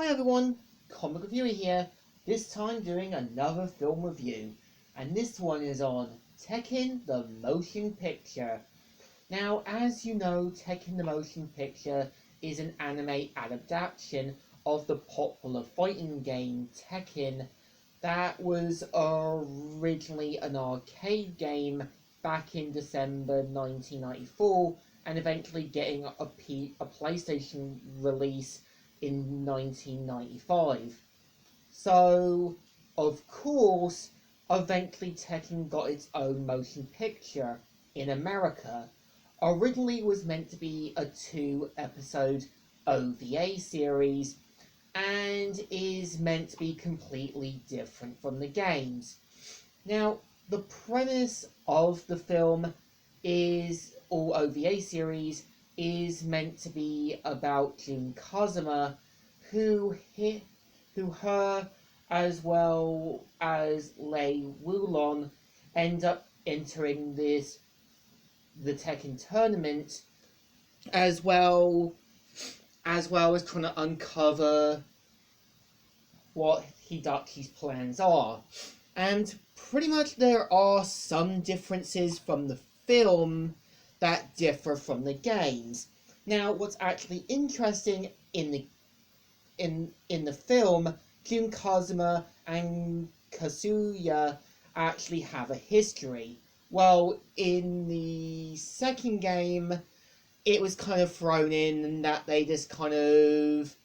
Hi everyone, Comic Reviewer here, this time doing another film review, and this one is on Tekken the Motion Picture. Now, as you know, Tekken the Motion Picture is an anime adaptation of the popular fighting game Tekken that was originally an arcade game back in December 1994 and eventually getting a PlayStation release in 1995. So, of course, eventually Tekken got its own motion picture in America. Originally it was meant to be a 2-episode OVA series and is meant to be completely different from the games. Now, the premise of the film is, or OVA series, is meant to be about Jun Kazuma, who her, as well as Lei Wulon, end up entering the Tekken tournament, as well as trying to uncover what Hidachi's plans are. And pretty much there are some differences from the film that differ from the games. Now, what's actually interesting in the film, Jun Kazuma and Kazuya actually have a history. Well, in the second game, it was kind of thrown in that they just kind of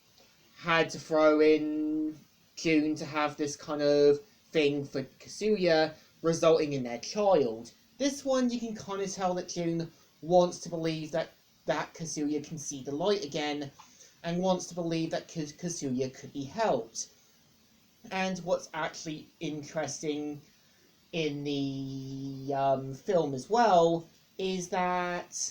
had to throw in Jun to have this kind of thing for Kazuya, resulting in their child. This one, you can kind of tell that Jun wants to believe that Kazuya can see the light again, and wants to believe that Kazuya could be helped. And what's actually interesting in the film as well is that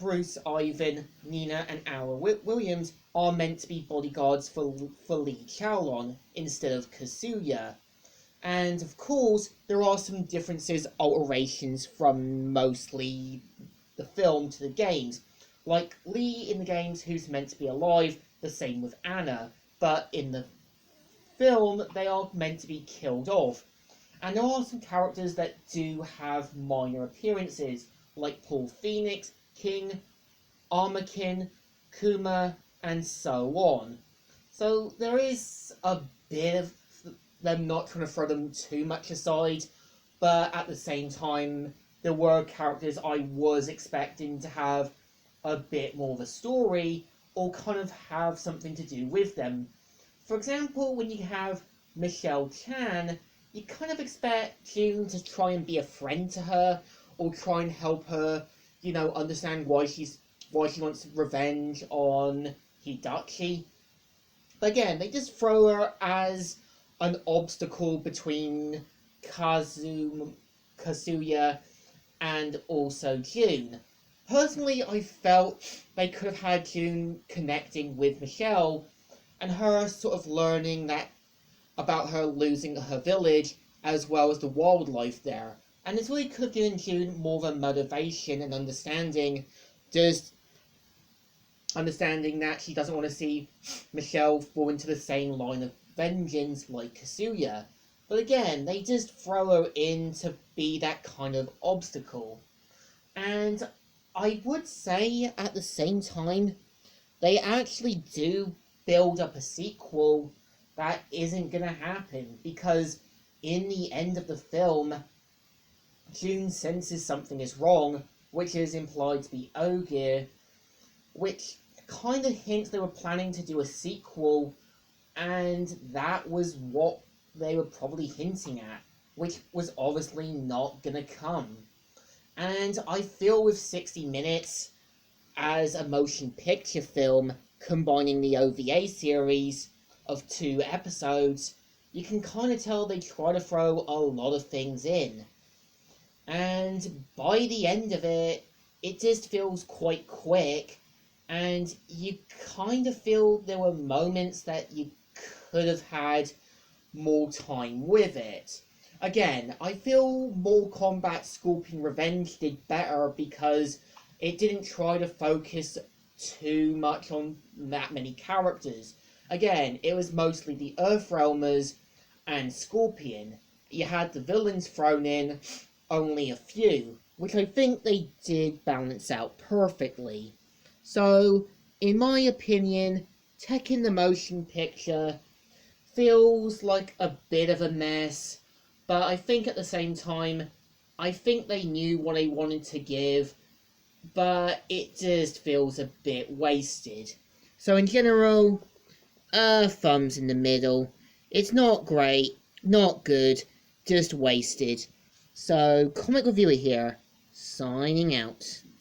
Bruce, Ivan, Nina, and Ara Williams are meant to be bodyguards for Lee Chaolon instead of Kazuya. And of course, there are some differences, alterations from mostly the film to the games. Like Lee in the games, who's meant to be alive, the same with Anna, but in the film, they are meant to be killed off. And there are some characters that do have minor appearances, like Paul Phoenix, King, Armakin, Kuma, and so on. So there is a bit of them not trying to throw them too much aside, but at the same time, there were characters I was expecting to have a bit more of a story, or kind of have something to do with them. For example, when you have Michelle Chan, you kind of expect Jun to try and be a friend to her, or try and help her, understand why she wants revenge on Hidachi. But again, they just throw her as an obstacle between Kazuya and also Jun. Personally, I felt they could have had Jun connecting with Michelle, and her sort of learning that about her losing her village, as well as the wildlife there. And this really could have given Jun more of a motivation and understanding that she doesn't want to see Michelle fall into the same line of vengeance like Kazuya. But again, they just throw her in to be that kind of obstacle. And I would say, at the same time, they actually do build up a sequel that isn't going to happen, because in the end of the film, Jun senses something is wrong, which is implied to be Ogier, which kind of hints they were planning to do a sequel, and that was what they were probably hinting at, which was obviously not going to come. And I feel with 60 Minutes as a motion picture film combining the OVA series of 2 episodes, you can kind of tell they try to throw a lot of things in. And by the end of it, it just feels quite quick, and you kind of feel there were moments that you could have had more time with it. Again, I feel Mortal Kombat Scorpion Revenge did better because it didn't try to focus too much on that many characters. Again, it was mostly the Earthrealmers and Scorpion. You had the villains thrown in, only a few, which I think they did balance out perfectly. So, in my opinion, Tekken the Motion Picture feels like a bit of a mess, but I think at the same time, I think they knew what they wanted to give, but it just feels a bit wasted. So in general, thumbs in the middle. It's not great, not good, just wasted. So, Comic Reviewer here, signing out.